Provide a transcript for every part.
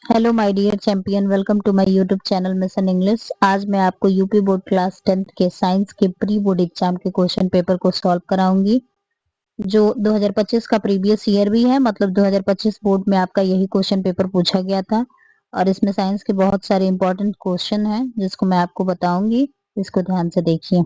Hello my dear champion, welcome to my YouTube channel mission English. आज मैं आपको UP board class 10th के science के pre board exam के question paper को सॉल्व कराऊंगी, जो 2025 का प्रीवियस ईयर भी है। मतलब 2025 बोर्ड में आपका यही क्वेश्चन पेपर पूछा गया था और इसमें साइंस के बहुत सारे इंपॉर्टेंट क्वेश्चन हैं जिसको मैं आपको बताऊंगी। इसको ध्यान से देखिए,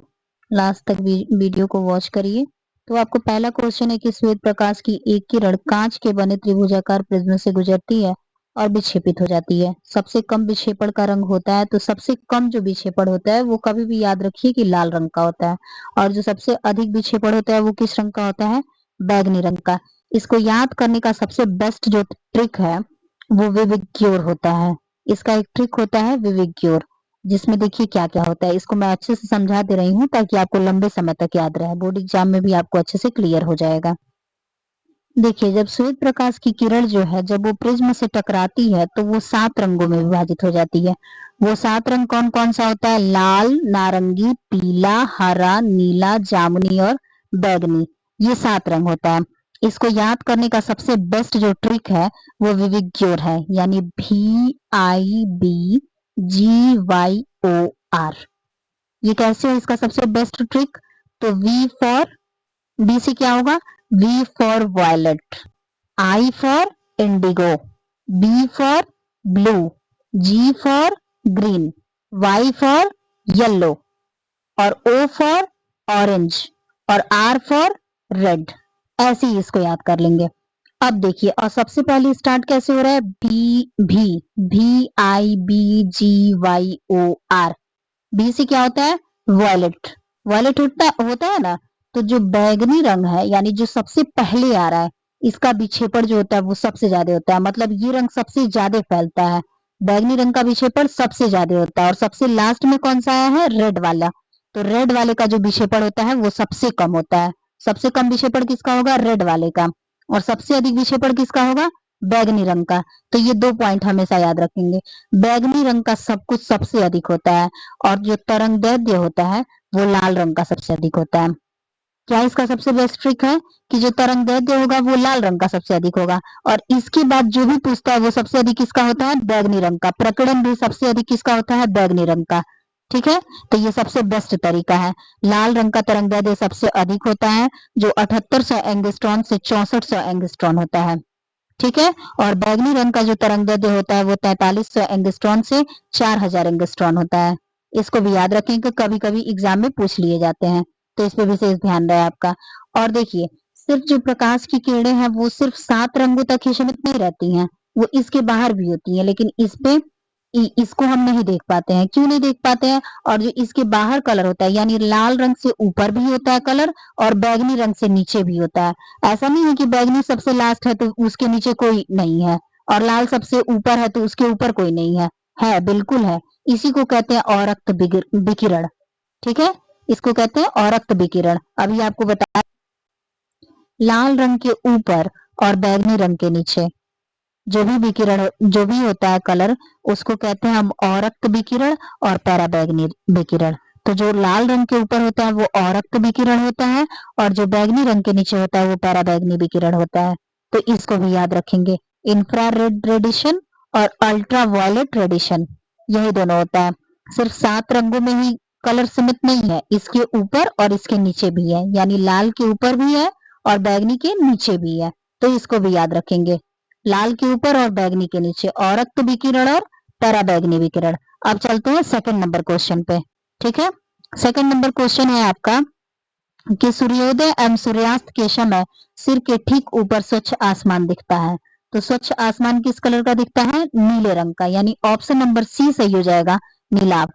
लास्ट तक वीडियो को वॉच करिए। तो आपको पहला क्वेश्चन है कि श्वेत प्रकाश की एक किरण कांच के बने त्रिभुजाकार प्रिज्म से गुजरती है और विक्षेपित हो जाती है। सबसे कम विक्षेपण का रंग होता है, तो सबसे कम जो विक्षेपण होता है वो कभी भी याद रखिए कि लाल रंग का होता है, और जो सबसे अधिक विक्षेपण होता है वो किस रंग का होता है? बैगनी रंग का। इसको याद करने का सबसे बेस्ट जो ट्रिक है वो विविक्योर होता है। इसका एक ट्रिक होता है विविक्योर, जिसमें देखिए क्या क्या होता है। इसको मैं अच्छे से समझा दे रही हूँ ताकि आपको लंबे समय तक याद रहे, बोर्ड एग्जाम में भी आपको अच्छे से क्लियर हो जाएगा। देखिए, जब श्वेत प्रकाश की किरण जो है जब वो प्रिज्म से टकराती है तो वो 7 रंगों में विभाजित हो जाती है। वो 7 रंग कौन कौन सा होता है? लाल, नारंगी, पीला, हरा, नीला, जामुनी और बैगनी। ये 7 रंग होता है। इसको याद करने का सबसे बेस्ट जो ट्रिक है वो विविक्योर है, यानी VIBGYOR। ये कैसे है इसका सबसे बेस्ट ट्रिक? तो V फॉर, बी से क्या होगा? V for violet, I for indigo, B for blue, G for green, Y for yellow और O फॉर ऑरेंज और R फॉर रेड। ऐसे ही इसको याद कर लेंगे। अब देखिए, और सबसे पहले स्टार्ट कैसे हो रहा है? VIBGYOR। बी से क्या होता है? वॉयलेट। वॉयलेट होता है ना। तो जो बैगनी रंग है, यानी जो सबसे पहले आ रहा है, इसका विक्षेपण जो होता है वो सबसे ज्यादा होता है। मतलब ये रंग सबसे ज्यादा फैलता है। बैगनी रंग का विक्षेपण सबसे ज्यादा होता है। और सबसे लास्ट में कौन सा आया है? रेड वाला। तो रेड वाले का जो विक्षेपण होता है वो सबसे कम होता है। सबसे कम विक्षेपण किसका होगा? रेड वाले का। और सबसे अधिक विक्षेपण किसका होगा? बैगनी रंग का। तो ये 2 पॉइंट हमेशा याद रखेंगे। बैगनी रंग का सब कुछ सबसे अधिक होता है और जो तरंग दैर्ध्य होता है वो लाल रंग का सबसे अधिक होता है। क्या इसका सबसे बेस्ट ट्रिक है कि जो तरंग दैर्ध्य होगा वो लाल रंग का सबसे अधिक होगा। और इसके बाद जो भी पूछता है वो सबसे अधिक किसका होता है? बैगनी रंग का। प्रकरण भी सबसे अधिक किसका होता है? बैगनी रंग का। ठीक है, तो ये सबसे बेस्ट तरीका है। लाल रंग का तरंग दैर्ध्य सबसे अधिक होता है, जो 7800 एंगस्ट्रॉन से 6400 एंगस्ट्रॉन होता है। ठीक है, और बैगनी रंग का जो तरंग दैर्ध्य होता है वो 4300 एंगस्ट्रॉन से 4000 एंगस्ट्रॉन होता है। इसको भी याद रखें कि कभी कभी एग्जाम में पूछ लिए जाते हैं, तो इस पे विशेष ध्यान रहे आपका। और देखिए, सिर्फ जो प्रकाश की किरणें हैं वो सिर्फ 7 रंगों तक ही सीमित नहीं रहती हैं, वो इसके बाहर भी होती हैं, लेकिन इस पे इसको हम नहीं देख पाते हैं। क्यों नहीं देख पाते हैं? और जो इसके बाहर कलर होता है, यानी लाल रंग से ऊपर भी होता है कलर और बैगनी रंग से नीचे भी होता है। ऐसा नहीं है कि बैगनी सबसे लास्ट है तो उसके नीचे कोई नहीं है और लाल सबसे ऊपर है तो उसके ऊपर कोई नहीं है। है, बिल्कुल है। इसी को कहते हैं औरक्त विकिरण। ठीक है, इसको कहते हैं औरक्त विकिरण। अभी आपको बताया, लाल रंग के ऊपर और बैगनी रंग के नीचे जो भी विकिरण जो भी होता है कलर, उसको कहते हैं हम औरक्त विकिरण और पैराबैगनी विकिरण। तो जो लाल रंग के ऊपर होता है वो औरक्त विकिरण होता है और जो बैगनी रंग के नीचे होता है वो पैराबैगनी विकिरण होता है। तो इसको भी याद रखेंगे। इंफ्रारेड रेडिएशन और अल्ट्रा वायलेट रेडिएशन, यही दोनों होता है। सिर्फ 7 रंगों में ही कलर सीमित नहीं है, इसके ऊपर और इसके नीचे भी है, यानी लाल के ऊपर भी है और बैगनी के नीचे भी है। तो इसको भी याद रखेंगे। लाल के ऊपर और बैगनी के नीचे औरक्त विकिरण और पैराबैगनी विकिरण। अब चलते हैं सेकंड नंबर क्वेश्चन पे। ठीक है, सेकंड नंबर क्वेश्चन है आपका कि सूर्योदय एवं सूर्यास्त के समय सिर के ठीक ऊपर स्वच्छ आसमान दिखता है। तो स्वच्छ आसमान किस कलर का दिखता है? नीले रंग का, यानी ऑप्शन नंबर सी सही हो जाएगा, नीलाभ।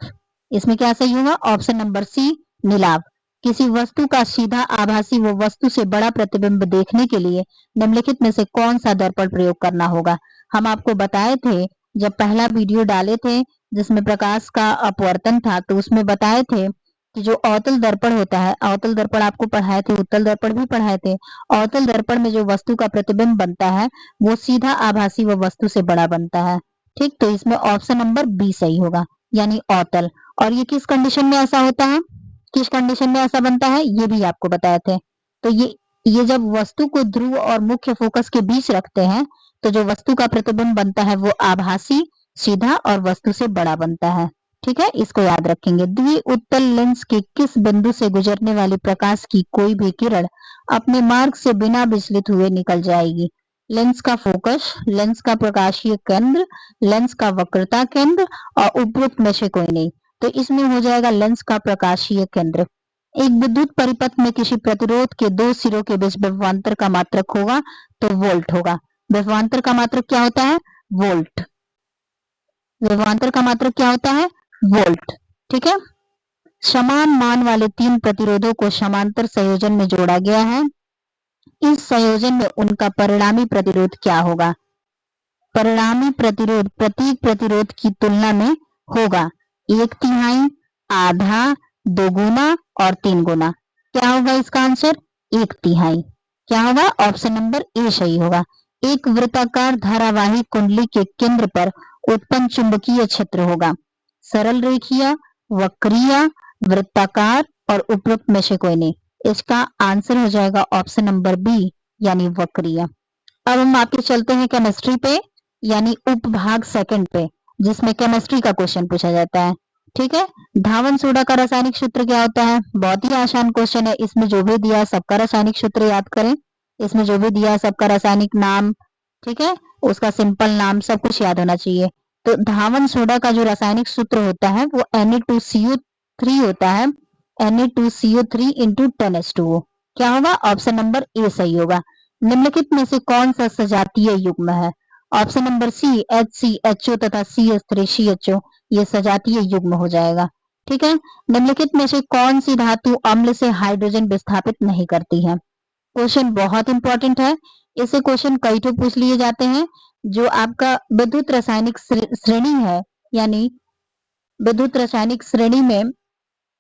इसमें क्या सही होगा? ऑप्शन नंबर सी, नीलाभ। किसी वस्तु का सीधा आभासी व वस्तु से बड़ा प्रतिबिंब देखने के लिए निम्नलिखित में से कौन सा दर्पण प्रयोग करना होगा? हम आपको बताए थे, जब पहला वीडियो डाले थे जिसमें प्रकाश का अपवर्तन था, तो उसमें बताए थे कि जो अवतल दर्पण होता है, अवतल दर्पण आपको पढ़ाए थे, उत्तल दर्पण भी पढ़ाए थे। अवतल दर्पण में जो वस्तु का प्रतिबिंब बनता है वो सीधा आभासी व वस्तु से बड़ा बनता है। ठीक, तो इसमें ऑप्शन नंबर बी सही होगा, यानी अवतल। और ये किस कंडीशन में ऐसा होता है, किस कंडीशन में ऐसा बनता है, ये भी आपको बताए थे। तो ये जब वस्तु को ध्रुव और मुख्य फोकस के बीच रखते हैं तो जो वस्तु का प्रतिबिंब बनता है वो आभासी, सीधा और वस्तु से बड़ा बनता है। ठीक है, इसको याद रखेंगे। द्विउत्तल लेंस के किस बिंदु से गुजरने वाले प्रकाश की कोई भी किरण अपने मार्ग से बिना विचलित हुए निकल जाएगी? लेंस का फोकस, लेंस का प्रकाशीय केंद्र, लेंस का वक्रता केंद्र और उपरोक्त में से कोई नहीं। तो इसमें हो जाएगा लेंस का प्रकाशीय केंद्र। एक विद्युत परिपथ में किसी प्रतिरोध के दो सिरों के बीच विभवांतर का मात्रक होगा तो वोल्ट होगा। विभवांतर का मात्रक क्या होता है? वोल्ट। विभवांतर का मात्रक क्या होता है? वोल्ट। ठीक है, समान मान वाले तीन प्रतिरोधों को समांतर संयोजन में जोड़ा गया है। इस संयोजन में उनका परिणामी प्रतिरोध क्या होगा? परिणामी प्रतिरोध प्रतीक प्रतिरोध की तुलना में होगा 1/3, आधा, 2 गुना और 3 गुना। क्या होगा इसका आंसर? 1/3। क्या होगा? ऑप्शन नंबर ए सही होगा। एक वृत्ताकार धारावाही कुंडली के केंद्र पर उत्पन्न चुंबकीय क्षेत्र होगा सरल रेखीय, वक्रीय, वृत्ताकार और उपरोक्त में से कोई नहीं। इसका आंसर हो जाएगा ऑप्शन नंबर बी यानी वक्रीय। अब हम आपके चलते हैं केमिस्ट्री पे यानी उपभाग सेकंड पे, जिसमें केमिस्ट्री का क्वेश्चन पूछा जाता है। ठीक है, धावन सोडा का रासायनिक सूत्र क्या होता है? बहुत ही आसान क्वेश्चन है। इसमें जो भी दिया है सबका रासायनिक सूत्र याद करें। इसमें जो भी दिया है सबका रासायनिक नाम, ठीक है, उसका सिंपल नाम, सब कुछ याद होना चाहिए। तो धावन सोडा का जो रासायनिक सूत्र होता है वो Na2CO3 होता है। Na2CO3 into 10H2O। क्या होगा? ऑप्शन नंबर ए सही होगा। निम्नलिखित में से कौन सा सजातीय युग्म है? ऑप्शन नंबर सी HCHO तथा CH3CHO, ये सजातीय युग्म हो जाएगा। ठीक है, निम्नलिखित में से कौन सी धातु अम्ल से हाइड्रोजन विस्थापित नहीं करती है? क्वेश्चन बहुत इंपॉर्टेंट है। इसे क्वेश्चन कई तो पूछ लिए जाते हैं। जो आपका विद्युत रासायनिक श्रेणी है, यानी विद्युत रासायनिक श्रेणी में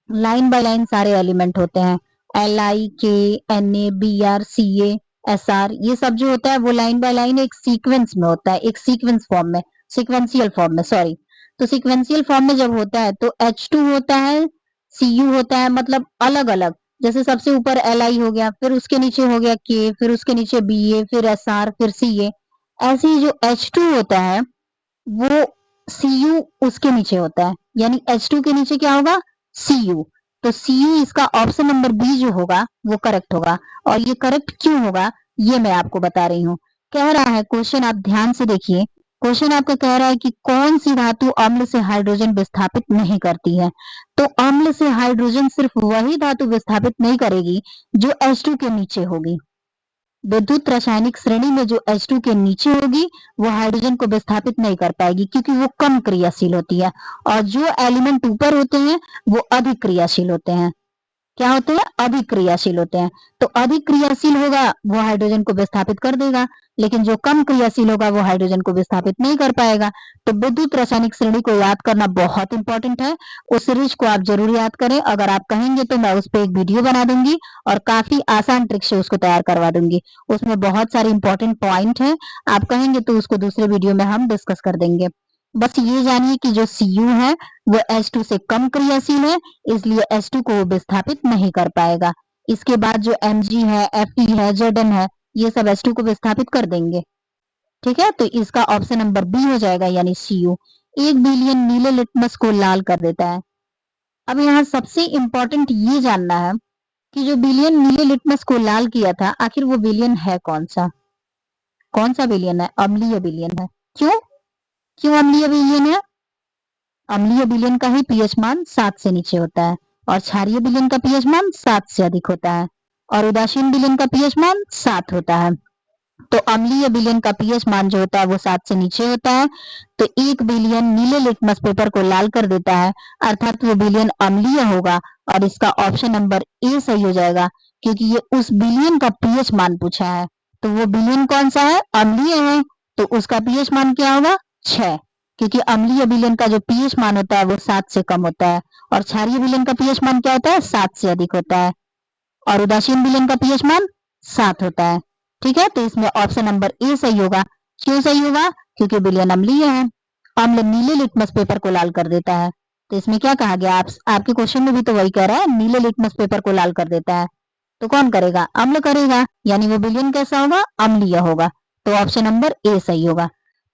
लाइन बाय लाइन सारे एलिमेंट होते हैं। Li, K, Na, Br, Ca, Sr, ये सब जो होता है वो लाइन बाय लाइन एक सीक्वेंस में होता है, एक सीक्वेंस फॉर्म में, सीक्वेंशियल फॉर्म में, सॉरी। तो सीक्वेंशियल फॉर्म में जब होता है तो H2 होता है, Cu होता है, मतलब अलग अलग। जैसे सबसे ऊपर Li हो गया, फिर उसके नीचे हो गया K, फिर उसके नीचे Ba, फिर Sr, फिर Ca। ऐसे ही जो H2 होता है वो Cu उसके नीचे होता है, यानी H2 के नीचे क्या होगा? Cu। तो Cu इसका ऑप्शन नंबर बी जो होगा वो करेक्ट होगा। और ये करेक्ट क्यों होगा ये मैं आपको बता रही हूँ। कह रहा है क्वेश्चन, आप ध्यान से देखिए। क्वेश्चन आपका कह रहा है कि कौन सी धातु अम्ल से हाइड्रोजन विस्थापित नहीं करती है? तो अम्ल से हाइड्रोजन सिर्फ वही धातु विस्थापित नहीं करेगी जो H2 के नीचे होगी। विद्युत रासायनिक श्रेणी में जो H2 के नीचे होगी वो हाइड्रोजन को विस्थापित नहीं कर पाएगी, क्योंकि वो कम क्रियाशील होती है। और जो एलिमेंट ऊपर होते हैं वो अधिक क्रियाशील होते हैं। क्या होते हैं? अधिक क्रियाशील होते हैं। तो अधिक क्रियाशील होगा वो हाइड्रोजन को विस्थापित कर देगा, लेकिन जो कम क्रियाशील होगा वो हाइड्रोजन को विस्थापित नहीं कर पाएगा। तो विद्युत रासायनिक श्रेणी को याद करना बहुत इंपॉर्टेंट है। उस सीरीज को आप जरूर याद करें। अगर आप कहेंगे तो मैं उस पर एक वीडियो बना दूंगी और काफी आसान ट्रिक से उसको तैयार करवा दूंगी। उसमें बहुत सारे इंपॉर्टेंट पॉइंट है। आप कहेंगे तो उसको दूसरे वीडियो में हम डिस्कस कर देंगे। बस ये जानिए कि जो Cu है वो H2 से कम क्रियाशील है, इसलिए H2 को विस्थापित नहीं कर पाएगा। इसके बाद जो Mg है, Fe है, Zn है, ये सब H2 को विस्थापित कर देंगे। ठीक है, तो इसका ऑप्शन नंबर बी हो जाएगा यानी Cu। 1 बिलियन नीले लिटमस को लाल कर देता है। अब यहाँ सबसे इंपॉर्टेंट ये जानना है कि जो बिलियन नीले लिटमस को लाल किया था, आखिर वो बिलियन है कौन सा? कौन सा बिलियन है? अम्लीय बिलियन है। क्यों? क्यों अम्लीय बिलियन है? अम्लीय विलयन का ही पीएच मान 7 से नीचे होता है और क्षारीय विलयन का पीएच मान 7 से अधिक होता है और उदासीन विलयन का पीएच मान 7 होता है। तो अम्लीय विलयन का पीएच मान जो होता है वो 7 से नीचे होता है। तो 1 बिलियन नीले लिटमस पेपर को लाल कर देता है, अर्थात वो विलयन अम्लीय होगा और इसका ऑप्शन नंबर ए सही हो जाएगा, क्योंकि ये उस विलयन का पीएच मान पूछा है। तो वो विलयन कौन सा है? अम्लीय है, तो उसका पीएच मान क्या होगा? 6, क्योंकि अम्लीय विलयन का जो पीएच मान होता है वो 7 से कम होता है और क्षारीय विलयन का पीएच मान क्या होता है? 7 से अधिक होता है और उदासीन विलयन का पीएच मान 7 होता है। ठीक है, तो इसमें ऑप्शन नंबर ए सही होगा। क्यों सही होगा? क्योंकि विलयन अम्लीय है। अम्ल नीले लिटमस पेपर को लाल कर देता है। तो इसमें क्या कहा गया? आपके क्वेश्चन में भी तो वही कह रहा है, नीले लिटमस पेपर को लाल कर देता है। तो कौन करेगा? अम्ल करेगा, यानी वो विलयन कैसा होगा? अम्लीय होगा। तो ऑप्शन नंबर ए सही होगा।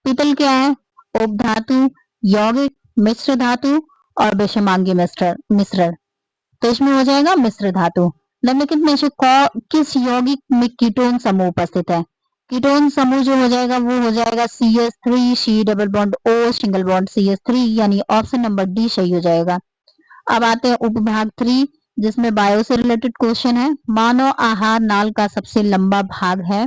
पीतल क्या है? उपधातु, यौगिक, मिश्र धातु और विषमांगी मिश्रण। तो इसमें हो जाएगा मिश्र धातु। निम्नलिखित में से किस यौगिक में कीटोन समूह उपस्थित है? कीटोन समूह जो हो जाएगा वो हो जाएगा CH3 C double bond O single bond CH3, यानी ऑप्शन नंबर डी सही हो जाएगा। अब आते हैं उपभाग 3, जिसमें बायो से रिलेटेड क्वेश्चन है। मानव आहार नाल का सबसे लंबा भाग है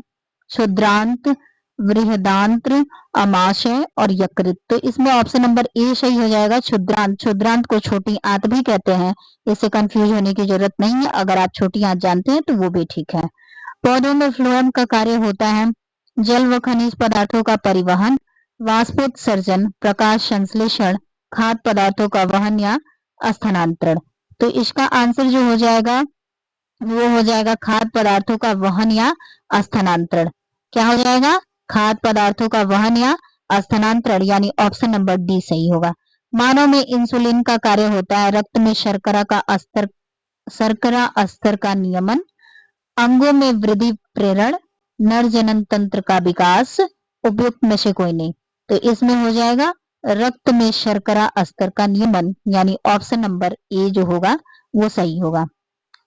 क्षुद्रांत, बृहदांत्र, अमाशय और यकृत। तो इसमें ऑप्शन नंबर ए सही हो जाएगा, क्षुद्रांत। क्षुद्रांत को छोटी आंत भी कहते हैं, इससे कंफ्यूज होने की जरूरत नहीं है। अगर आप छोटी आंत जानते हैं तो वो भी ठीक है। पौधों में फ्लोएम का कार्य होता है जल व खनिज पदार्थों का परिवहन, वाष्पोत्सर्जन, प्रकाश संश्लेषण, खाद्य पदार्थों का वहन या स्थानांतरण। तो इसका आंसर जो हो जाएगा वो हो जाएगा खाद्य पदार्थों का वहन या स्थानांतरण। क्या हो जाएगा? खाद्य पदार्थों का वहन या स्थानांतरण, यानी ऑप्शन नंबर डी सही होगा। मानव में इंसुलिन का कार्य होता है रक्त में शर्करा स्तर का नियमन, अंगों में वृद्धि प्रेरण, नर जनन तंत्र का विकास, उपयुक्त में से कोई नहीं। तो इसमें हो जाएगा रक्त में शर्करा स्तर का नियमन, यानी ऑप्शन नंबर ए जो होगा वो सही होगा।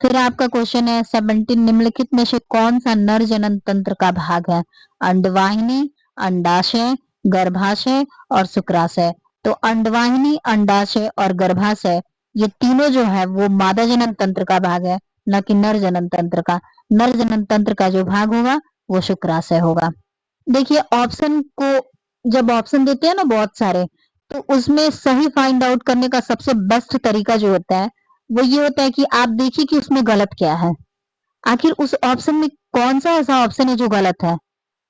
फिर आपका क्वेश्चन है 17, निम्नलिखित में से कौन सा नर जनन तंत्र का भाग है? अंडवाहिनी, अंडाशय, गर्भाशय और शुक्राशय। तो अंडवाहिनी, अंडाशय और गर्भाशय ये तीनों जो है वो मादा जनन तंत्र का भाग है, न कि नर जनन तंत्र का। नर जनन तंत्र का जो भाग होगा वो शुक्राशय होगा। देखिए ऑप्शन को जब ऑप्शन देते हैं ना बहुत सारे, तो उसमें सही फाइंड आउट करने का सबसे बेस्ट तरीका जो होता है वो ये होता है कि आप देखिए कि उसमें गलत क्या है। आखिर उस ऑप्शन में कौन सा ऐसा ऑप्शन है जो गलत है?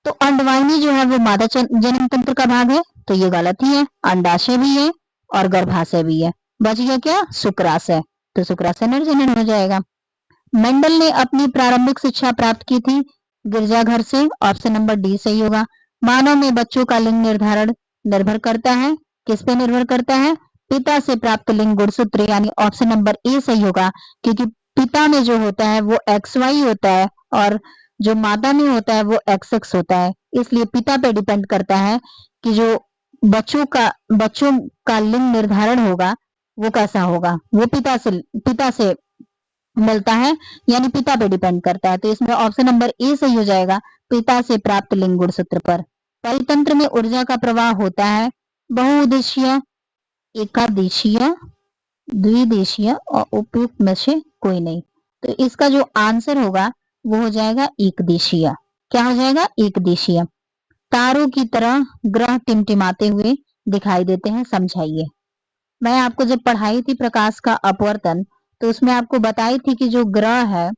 तो अंडवाहिनी जो है वो मादा जनन तंत्र का भाग है, तो ये गलत ही है। अंडाशय भी है और गर्भाशय भी है। बच गया क्या? शुक्राशय। तो शुक्राशय नर जनन हो जाएगा। मेंडल ने अपनी प्रारंभिक शिक्षा प्राप्त की थी गिरजाघर से, ऑप्शन नंबर डी सही होगा। मानव में बच्चों का लिंग निर्धारण निर्भर करता है, किस पे निर्भर करता है? पिता से प्राप्त लिंग गुणसूत्र, यानी ऑप्शन नंबर ए सही होगा। क्योंकि पिता में जो होता है वो XY होता है और जो माता में होता है वो XX होता है, इसलिए पिता पे डिपेंड करता है कि जो बच्चों का लिंग निर्धारण होगा वो कैसा होगा। वो पिता से मिलता है, यानी पिता पे डिपेंड करता है। तो इसमें ऑप्शन नंबर ए सही हो जाएगा, पिता से प्राप्त लिंग गुणसूत्र पर। परितंत्र में ऊर्जा का प्रवाह होता है बहुउद्देशीय, एकादेशीय, द्विदेशीय और उपयुक्त में से कोई नहीं। तो इसका जो आंसर होगा वो हो जाएगा एकदेशीय। क्या हो जाएगा? एकदेशीय। तारों की तरह ग्रह टिमटिमाते हुए दिखाई देते हैं, समझाइए। मैं आपको जब पढ़ाई थी प्रकाश का अपवर्तन, तो उसमें आपको बताई थी कि जो ग्रह है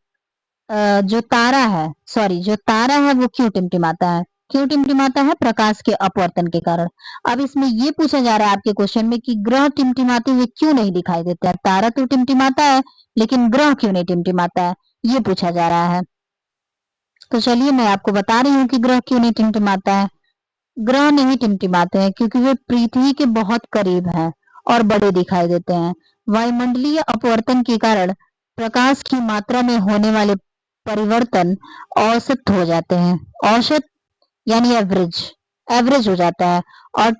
जो तारा है वो क्यों टिमटिमाता है? क्यों टिमटिमाता है? प्रकाश के अपवर्तन के कारण। अब इसमें ये पूछा जा रहा है आपके क्वेश्चन में कि ग्रह टिमटिमाते हुए क्यों नहीं दिखाई देता है? तारा तो टिमटिमाता है लेकिन ग्रह क्यों नहीं टिमटिमाता है, ये पूछा जा रहा है। तो चलिए मैं आपको बता रही हूँ कि ग्रह क्यों नहीं टिमटिमाता है। ग्रह नहीं टिमटिमाते हैं क्योंकि वे पृथ्वी के बहुत करीब हैं और बड़े दिखाई देते हैं। वायुमंडलीय अपवर्तन के कारण प्रकाश की मात्रा में होने वाले परिवर्तन औसत हो जाते हैं। औसत यानी एवरेज हो जाता है और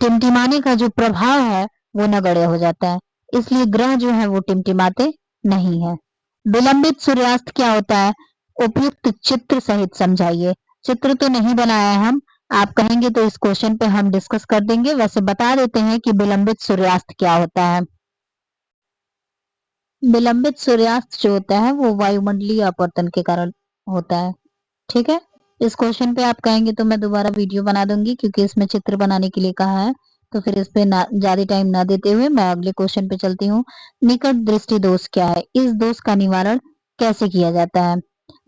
टिमटिमाने का जो प्रभाव है वो नगण्य हो जाता है, इसलिए ग्रह जो है वो टिमटिमाते नहीं है। विलंबित सूर्यास्त क्या होता है? उपयुक्त चित्र सहित समझाइए। चित्र तो नहीं बनाया है हम, आप कहेंगे तो इस क्वेश्चन पे हम डिस्कस कर देंगे। वैसे बता देते हैं कि विलंबित सूर्यास्त क्या होता है। विलंबित सूर्यास्त जो होता है वो वायुमंडलीय अपवर्तन के कारण होता है। ठीक है, इस क्वेश्चन पे आप कहेंगे तो मैं दोबारा वीडियो बना दूंगी, क्योंकि इसमें चित्र बनाने के लिए कहा है। तो फिर इस पे ज्यादा टाइम ना देते हुए मैं अगले क्वेश्चन पे चलती हूँ। निकट दृष्टि दोष क्या है? इस दोष का निवारण कैसे किया जाता है?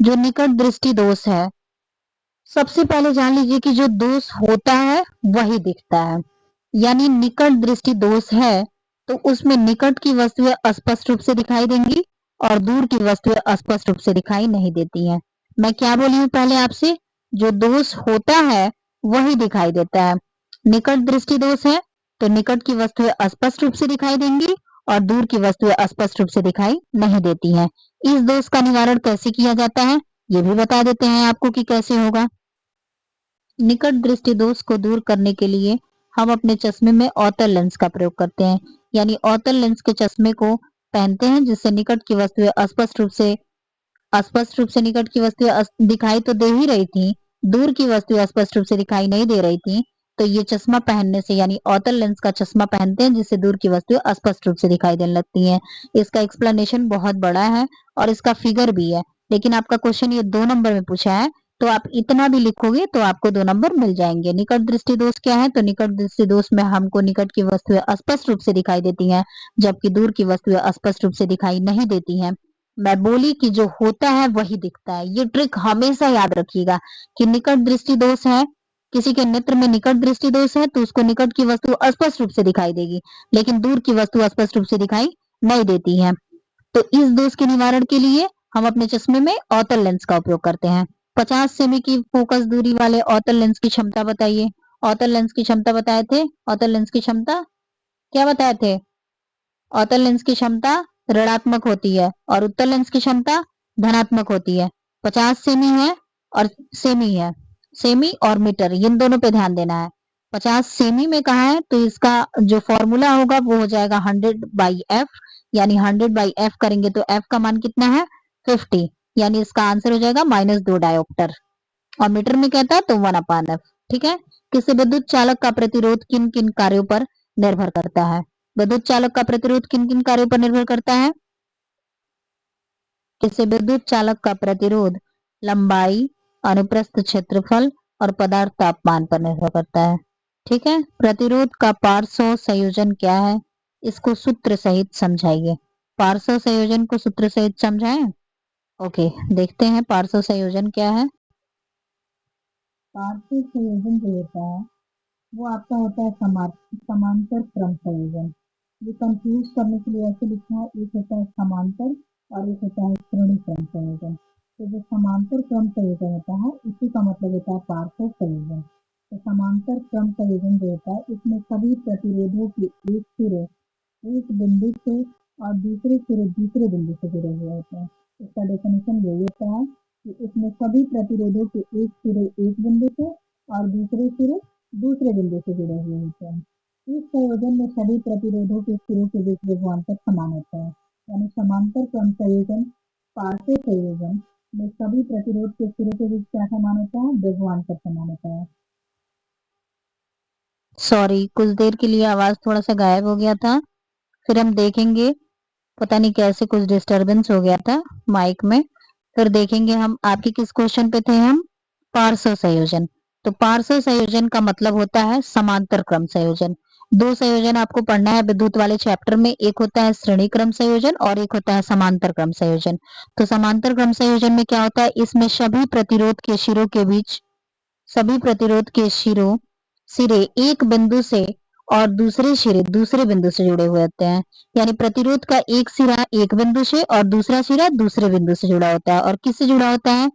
जो निकट दृष्टि दोष है, सबसे पहले जान लीजिए कि जो दोष होता है वही दिखता है। यानी निकट दृष्टि दोष है तो उसमें निकट की वस्तुएं स्पष्ट रूप से दिखाई देंगी और दूर की वस्तुएं स्पष्ट रूप से दिखाई नहीं देती हैं। मैं क्या बोली हूँ पहले आपसे? जो दोष होता है वही दिखाई देता है। निकट दृष्टि दोष है तो निकट की वस्तुएं स्पष्ट रूप से दिखाई देंगी और दूर की वस्तुएं स्पष्ट रूप से दिखाई नहीं देती हैं। इस दोष का निवारण कैसे किया जाता है ये भी बता देते हैं आपको कि कैसे होगा। निकट दृष्टि दोष को दूर करने के लिए हम अपने चश्मे में अवतल लेंस का प्रयोग करते हैं, यानी अवतल लेंस के चश्मे को पहनते हैं जिससे निकट की वस्तुएं स्पष्ट रूप से निकट की वस्तुएं दिखाई तो दे ही रही थी, दूर की वस्तुएं स्पष्ट रूप से दिखाई नहीं दे रही थी। तो ये चश्मा पहनने से यानी अवतल लेंस का चश्मा पहनते हैं जिससे दूर की वस्तुएं स्पष्ट रूप से दिखाई देने लगती हैं। इसका एक्सप्लेनेशन बहुत बड़ा है और इसका फिगर भी है, लेकिन आपका क्वेश्चन ये 2 नंबर में पूछा है तो आप इतना भी लिखोगे तो आपको 2 नंबर मिल जाएंगे। निकट दृष्टि दोष क्या है? तो निकट दृष्टि दोष में हमको निकट की वस्तुएं स्पष्ट रूप से दिखाई देती हैं जबकि दूर की वस्तुएं स्पष्ट रूप से दिखाई नहीं देती हैं। मैं बोली कि जो होता है वही दिखता है। ये ट्रिक हमेशा याद रखिएगा कि निकट दृष्टि दोष है, किसी के नेत्र में निकट दृष्टि दोष है तो उसको निकट की वस्तु स्पष्ट रूप से दिखाई देगी, लेकिन दूर की वस्तु स्पष्ट रूप से दिखाई नहीं देती है। तो इस दोष के निवारण के लिए हम अपने चश्मे में अवतल लेंस का उपयोग करते हैं। 50 सेमी की फोकस दूरी वाले अवतल लेंस की क्षमता बताइए। अवतल लेंस की क्षमता बताए थे। अवतल लेंस की क्षमता क्या बताए थे? अवतल लेंस की क्षमता ऋणात्मक होती है और उत्तल लेंस की क्षमता धनात्मक होती है। 50 सेमी है और सेमी है, सेमी और मीटर इन दोनों पे ध्यान देना है। 50 सेमी में कहा है तो इसका जो फॉर्मूला होगा वो हो जाएगा 100/f, यानी 100/f करेंगे तो f का मान कितना है? 50, यानी इसका आंसर हो जाएगा -2 डायोप्टर। और मीटर में कहता है तो 1/f। ठीक है। किसी विद्युत चालक का प्रतिरोध किन किन कार्यों पर निर्भर करता है? विद्युत चालक का प्रतिरोध किन किन कार्यों पर निर्भर करता है? किसी विद्युत चालक का प्रतिरोध लंबाई, अनुप्रस्थ क्षेत्रफल और पदार्थ तापमान पर निर्भर करता है। ठीक है। प्रतिरोध का पार्श्व संयोजन क्या है? इसको सूत्र सहित समझाइए। पार्श्व संयोजन को सूत्र सहित समझाएं। ओके, देखते हैं पार्श्व संयोजन क्या है। पार्श्व संयोजन जो होता है वो आपका होता है समांतर क्रम संयोजन। ये कंफ्यूज करने के लिए ऐसे लिखा है, एक होता है समांतर और एक होता है श्रेणी क्रम संयोजन। तो जो समांतर क्रम संयोजन होता है इसी का मतलब होता है पार्श्व संयोजन। तो समांतर क्रम संयोजन जो होता है इसमें सभी प्रतिरोधों के एक सिरे एक बिंदु से और दूसरे सिरे दूसरे बिंदु से जुड़े हुए होते हैं। इसका डेफिनेशन यही होता है कि इसमें सभी प्रतिरोधों के एक सिरे एक बिंदु से और दूसरे सिरे दूसरे बिंदु से जुड़े हुए होते हैं। इस संयोजन में सभी प्रतिरोधों के सिरों के बीच विभवांतर समान होता है, यानी समांतर क्रम संयोजन पार्श्व संयोजन में सभी प्रतिरोध के सिरों के बीच क्या समान होता है? विभवांतर समान होता है। सॉरी, कुछ देर के लिए आवाज थोड़ा सा गायब हो गया था, फिर हम देखेंगे, पता नहीं कैसे कुछ डिस्टरबेंस हो गया था माइक में। फिर देखेंगे हम आपके किस क्वेश्चन पे थे हम? पार्श्व संयोजन। तो पार्श्व संयोजन का मतलब होता है समांतर क्रम संयोजन। 2 संयोजन आपको पढ़ना है विद्युत वाले चैप्टर में, एक होता है श्रेणी क्रम संयोजन और एक होता है समांतर क्रम संयोजन। तो समांतर क्रम संयोजन में क्या होता है? इसमें सभी प्रतिरोध के सिरों के बीच सभी प्रतिरोध के सिरे एक बिंदु से और दूसरे सिरे दूसरे बिंदु से जुड़े हुए होते हैं, यानी प्रतिरोध का एक सिरा एक बिंदु से और दूसरा सिरा दूसरे बिंदु से जुड़ा होता है। और किससे जुड़ा होता है?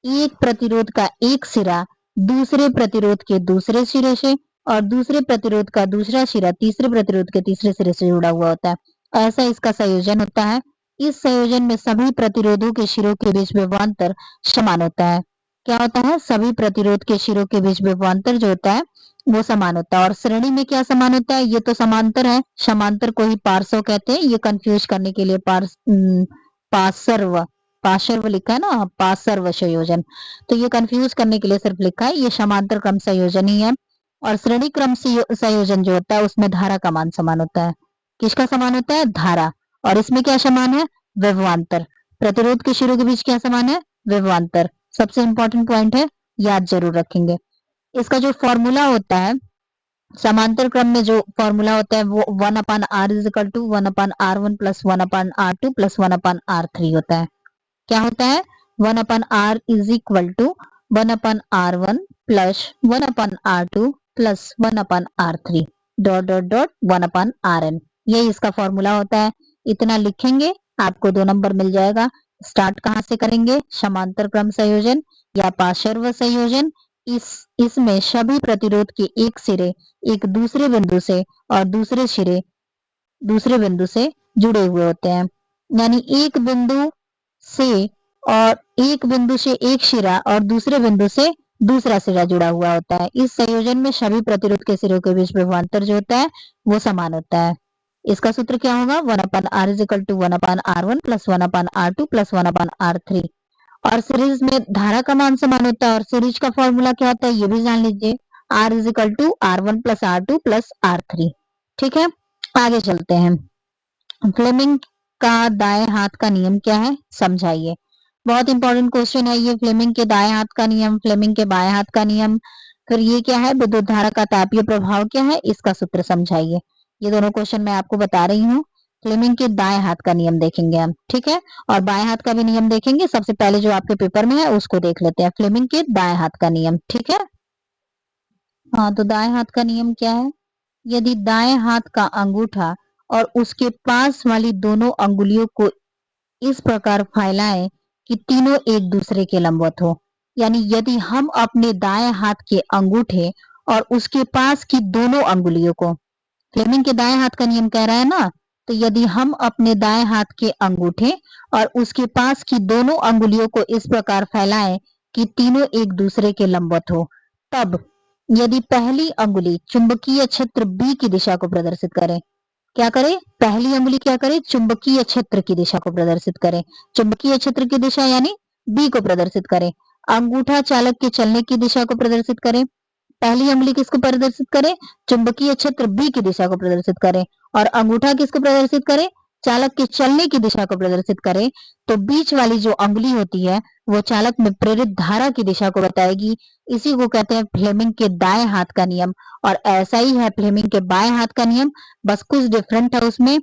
एक प्रतिरोध का एक सिरा दूसरे प्रतिरोध के दूसरे सिरे से और दूसरे प्रतिरोध का दूसरा सिरा तीसरे प्रतिरोध के तीसरे सिरे से जुड़ा हुआ होता है। ऐसा इसका संयोजन होता है। इस संयोजन में सभी प्रतिरोधों के सिरों के बीच विभवांतर समान होता है। क्या होता है? सभी प्रतिरोध के सिरों के बीच विभवांतर जो होता है वो समान होता है। और श्रेणी में क्या समान होता है? ये तो समांतर है, समांतर को ही पार्श्व कहते हैं। ये कंफ्यूज करने के लिए पार्श्व लिखा है ना, पार्श्व संयोजन, तो ये कंफ्यूज करने के लिए सिर्फ लिखा है। ये समांतर क्रम संयोजन ही है। और श्रेणी क्रम संयोजन जो होता है उसमें धारा का मान समान होता है। किसका समान होता है? धारा। और इसमें क्या समान है? विभवांतर। प्रतिरोध के सिरों के बीच क्या समान है? विभवांतर। सबसे इंपॉर्टेंट पॉइंट है, याद जरूर रखेंगे। इसका जो फॉर्मूला होता है समांतर क्रम में, जो फॉर्मूला होता है वो 1/r is equal to 1/r1 plus 1/r2 plus 1/r3 होता है। क्या होता है? 1/r is equal to 1/r1 plus 1/r2 plus 1/r3 dot dot dot 1/rn। यही इसका फॉर्मूला होता है। इतना लिखेंगे आपको 2 नंबर मिल जाएगा। स्टार्ट कहाँ से करेंगे? समांतर क्रम संयोजन या पार्श्व संयोजन। इसमें सभी प्रतिरोध के एक सिरे एक दूसरे बिंदु से और दूसरे सिरे दूसरे बिंदु से जुड़े हुए होते हैं, यानी एक बिंदु से एक सिरा और दूसरे बिंदु से दूसरा सिरा जुड़ा हुआ होता है। इस संयोजन में सभी प्रतिरोध के सिरों के बीच विभवांतर जो होता है वो समान होता है। इसका सूत्र क्या होगा? 1/r is equal to 1/r1 plus 1/r2 plus 1/r3। और सीरीज में धारा का मान समान होता है और सीरीज का फॉर्मूला क्या होता है ये भी जान लीजिए, R is equal to R1 plus R2 plus R3। ठीक है, आगे चलते हैं। फ्लेमिंग का दाएं हाथ का नियम क्या है समझाइए। बहुत इंपॉर्टेंट क्वेश्चन है ये, फ्लेमिंग के दाएं हाथ का नियम, फ्लेमिंग के बाएं हाथ का नियम। फिर ये क्या है? विद्युत धारा का तापीय प्रभाव क्या है, इसका सूत्र समझाइए। ये दोनों क्वेश्चन मैं आपको बता रही हूँ। फ्लेमिंग के दाएं हाथ का नियम देखेंगे हम, ठीक है, और बाएं हाथ का भी नियम देखेंगे। सबसे पहले जो आपके पेपर में है उसको देख लेते हैं, फ्लेमिंग के दाएं हाथ का नियम। ठीक है, हाँ, तो दाएं हाथ का नियम क्या है? यदि दाएं हाथ का अंगूठा और उसके पास वाली दोनों अंगुलियों को इस प्रकार फैलाएं कि तीनों एक दूसरे के लंबवत हो, यानी यदि हम अपने दाएं हाथ के अंगूठे और उसके पास की दोनों अंगुलियों को, फ्लेमिंग के दाएं हाथ का नियम कह रहा है ना, तो यदि हम अपने दाएं हाथ के अंगूठे और उसके पास की दोनों अंगुलियों को इस प्रकार फैलाएं कि तीनों एक दूसरे के लंबवत हो, तब यदि पहली अंगुली चुंबकीय क्षेत्र बी की दिशा को प्रदर्शित करे, क्या करे? पहली अंगुली क्या करे? चुंबकीय क्षेत्र की दिशा को प्रदर्शित करे। चुंबकीय क्षेत्र की दिशा यानी बी को प्रदर्शित करे। अंगूठा चालक के चलने की दिशा को प्रदर्शित करे। पहली अंगुली किसको प्रदर्शित करे? चुंबकीय क्षेत्र बी की दिशा को प्रदर्शित करे। और अंगूठा किसको प्रदर्शित करे? चालक के चलने की दिशा को प्रदर्शित करे। तो बीच वाली जो अंगुली होती है वो चालक में प्रेरित धारा की दिशा को बताएगी। इसी को कहते हैं फ्लेमिंग के दाएं हाथ का नियम। और ऐसा ही है फ्लेमिंग के बाएं हाथ का नियम, बस कुछ डिफरेंट है उसमें।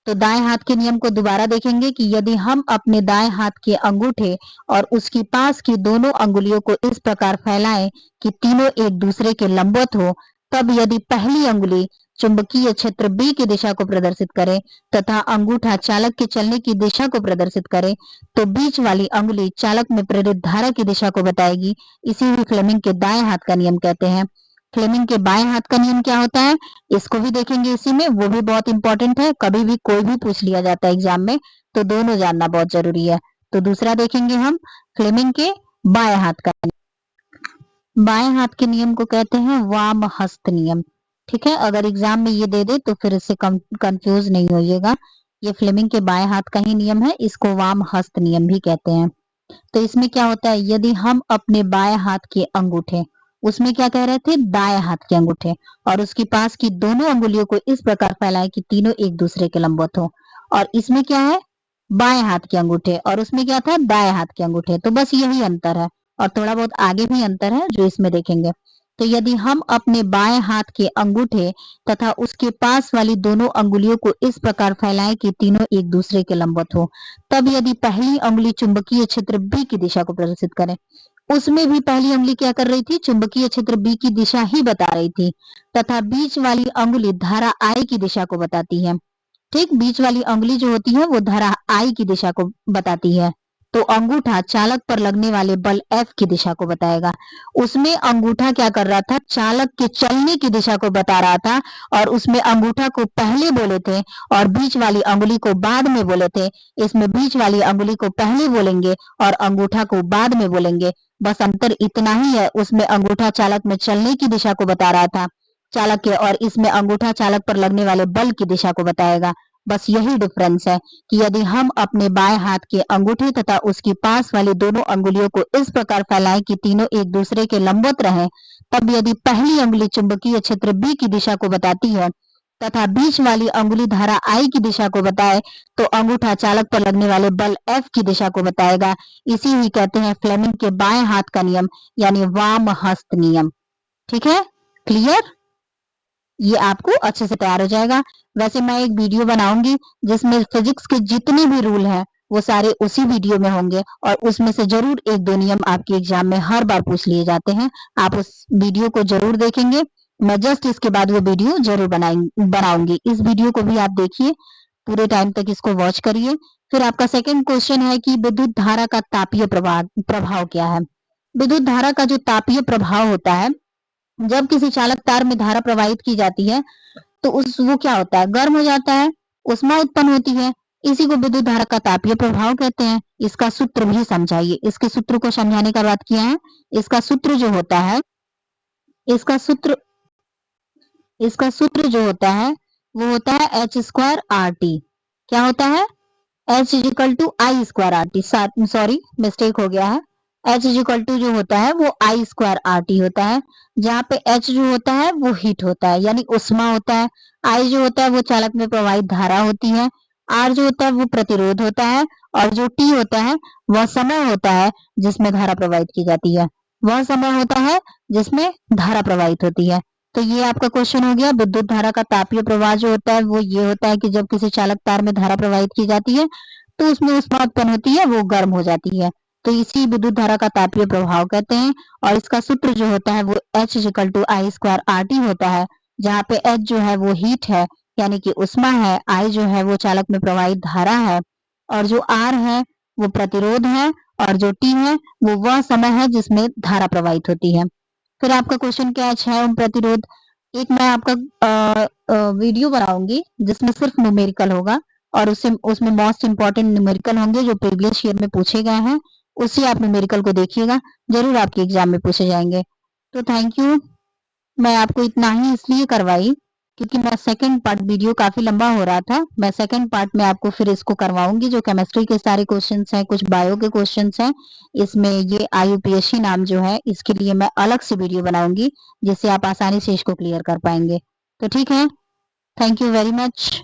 तो दाएं हाथ के नियम को दोबारा देखेंगे कि यदि हम अपने दाएं हाथ के अंगूठे और उसके पास की दोनों अंगुलियों को इस प्रकार फैलाएं कि तीनों एक दूसरे के लंबवत हो, तब यदि पहली अंगुली चुंबकीय क्षेत्र बी की दिशा को प्रदर्शित करे तथा अंगूठा चालक के चलने की दिशा को प्रदर्शित करे, तो बीच वाली अंगुली चालक में प्रेरित धारा की दिशा को बताएगी। इसी को फ्लेमिंग के दाएं हाथ का नियम कहते हैं। फ्लेमिंग के बाएं हाथ का नियम क्या होता है इसको भी देखेंगे इसी में, वो भी बहुत इंपॉर्टेंट है, कभी भी कोई भी पूछ लिया जाता है एग्जाम में, तो दोनों जानना बहुत जरूरी है। तो दूसरा देखेंगे हम फ्लेमिंग के बाएं हाथ का नियम। बाएं हाथ के नियम को कहते हैं वाम हस्त नियम। ठीक है, अगर एग्जाम में ये दे दे तो फिर इससे कंफ्यूज नहीं होइएगा। ये फ्लेमिंग के बाएं हाथ का ही नियम है, इसको वाम हस्त नियम भी कहते हैं। तो इसमें क्या होता है, यदि हम अपने बाएं हाथ के अंगूठे, उसमें क्या कह रहे थे, दाएं हाथ के अंगूठे और उसके पास की दोनों अंगुलियों को इस प्रकार फैलाएं कि तीनों एक दूसरे के लंबवत हो, और इसमें क्या है, बाएं हाथ के अंगूठे, और उसमें क्या था, दाएं हाथ के अंगूठे। तो बस यही अंतर है, और थोड़ा बहुत आगे भी अंतर है जो इसमें देखेंगे। तो यदि हम अपने बाएं हाथ के अंगूठे तथा उसके पास वाली दोनों अंगुलियों को इस प्रकार फैलाएं कि तीनों एक दूसरे के लंबवत हो, तब यदि पहली अंगुली चुंबकीय क्षेत्र बी की दिशा को प्रदर्शित करे, उसमें भी पहली अंगुली क्या कर रही थी, चुंबकीय क्षेत्र बी की दिशा ही बता रही थी, तथा बीच वाली अंगुली धारा आई की दिशा को बताती है। ठीक, बीच वाली अंगुली जो होती है वो धारा आई की दिशा को बताती है। तो अंगूठा चालक पर लगने वाले बल F की दिशा को बताएगा। उसमें अंगूठा क्या कर रहा था, चालक के चलने की दिशा को बता रहा था, और उसमें अंगूठा को पहले बोले थे और बीच वाली अंगुली को बाद में बोले थे। इसमें बीच वाली अंगुली को पहले बोलेंगे और अंगूठा को बाद में बोलेंगे। बस अंतर इतना ही है, उसमें अंगूठा चालक में चलने की दिशा को बता रहा था चालक के, और इसमें अंगूठा चालक पर लगने वाले बल की दिशा को बताएगा। बस यही डिफरेंस है कि यदि हम अपने बाएं हाथ के अंगूठे तथा उसके पास वाली दोनों अंगुलियों को इस प्रकार फैलाएं कि तीनों एक दूसरे के लंबवत रहें, तब यदि पहली अंगुली चुंबकीय क्षेत्र बी की दिशा को बताती है तथा बीच वाली अंगुली धारा आई की दिशा को बताए, तो अंगूठा चालक पर लगने वाले बल F की दिशा को बताएगा। इसी ही कहते हैं फ्लेमिंग के बाएं हाथ का नियम, यानी वाम हस्त नियम। ठीक है, क्लियर? ये आपको अच्छे से तैयार हो जाएगा। वैसे मैं एक वीडियो बनाऊंगी जिसमें फिजिक्स के जितने भी रूल हैं वो सारे उसी वीडियो में होंगे, और उसमें से जरूर एक दो नियम आपके एग्जाम में हर बार पूछ लिए जाते हैं। आप उस वीडियो को जरूर देखेंगे। मैं जस्ट इसके बाद वो वीडियो जरूर बनाऊंगी। इस वीडियो को भी आप देखिए, पूरे टाइम तक इसको वॉच करिए। फिर आपका सेकंड क्वेश्चन है कि विद्युत धारा का तापीय प्रभाव क्या है। विद्युत धारा का जो तापीय प्रभाव होता है, जब किसी चालक तार में धारा प्रवाहित की जाती है तो वो क्या होता है, गर्म हो जाता है, ऊष्मा उत्पन्न होती है, इसी को विद्युत धारा का तापीय प्रभाव कहते हैं। इसका सूत्र भी समझाइए। इसके सूत्र को समझाने का बात किया है। इसका सूत्र जो होता है, इसका सूत्र जो होता है वो होता है h²RT। क्या होता है? H is equal to I square R T. Sorry, mistake हो गया है। H इज इक्वल टू जो होता है वो आई स्क्वायर आर टी होता है, जहाँ पे H जो होता है वो हीट होता है यानी उष्मा होता है। I जो होता है वो चालक में प्रवाहित धारा होती है। R जो होता है वो प्रतिरोध होता है, और जो T होता है वह समय होता है जिसमें धारा प्रवाहित की जाती है। वह समय होता है जिसमें धारा प्रवाहित होती है। तो ये आपका क्वेश्चन हो गया। विद्युत धारा का तापीय प्रवाह जो होता है वो ये होता है कि जब किसी चालक तार में धारा प्रवाहित की जाती है तो उसमें ऊष्मा उत्पन्न होती है, वो गर्म हो जाती है। तो इसी विद्युत धारा का तापीय प्रभाव कहते हैं। और इसका सूत्र जो होता है वो H equal to I square R T होता है, जहाँ पे H जो है वो हीट है यानी कि उष्मा है, I जो है वो चालक में प्रवाहित धारा है, और जो R है वो प्रतिरोध है, और जो T है वो वह समय है जिसमें धारा प्रवाहित होती है। फिर आपका क्वेश्चन क्या है, 6 ओम प्रतिरोध। एक मैं आपका वीडियो बनाऊंगी जिसमें सिर्फ न्यूमेरिकल होगा, और उसमें मोस्ट इंपॉर्टेंट न्यूमेरिकल होंगे जो प्रीवियस ईयर में पूछे गए हैं। उसी आप न्यूमेरिकल को देखिएगा, जरूर आपके एग्जाम में पूछे जाएंगे। तो थैंक यू। मैं आपको इतना ही इसलिए करवाई क्योंकि मैं सेकंड पार्ट, वीडियो काफी लंबा हो रहा था, मैं सेकंड पार्ट में आपको फिर इसको करवाऊंगी, जो केमिस्ट्री के सारे क्वेश्चंस हैं, कुछ बायो के क्वेश्चंस हैं। इसमें ये IUPAC नाम जो है इसके लिए मैं अलग से वीडियो बनाऊंगी, जिससे आप आसानी से इसको क्लियर कर पाएंगे। तो ठीक है, थैंक यू वेरी मच।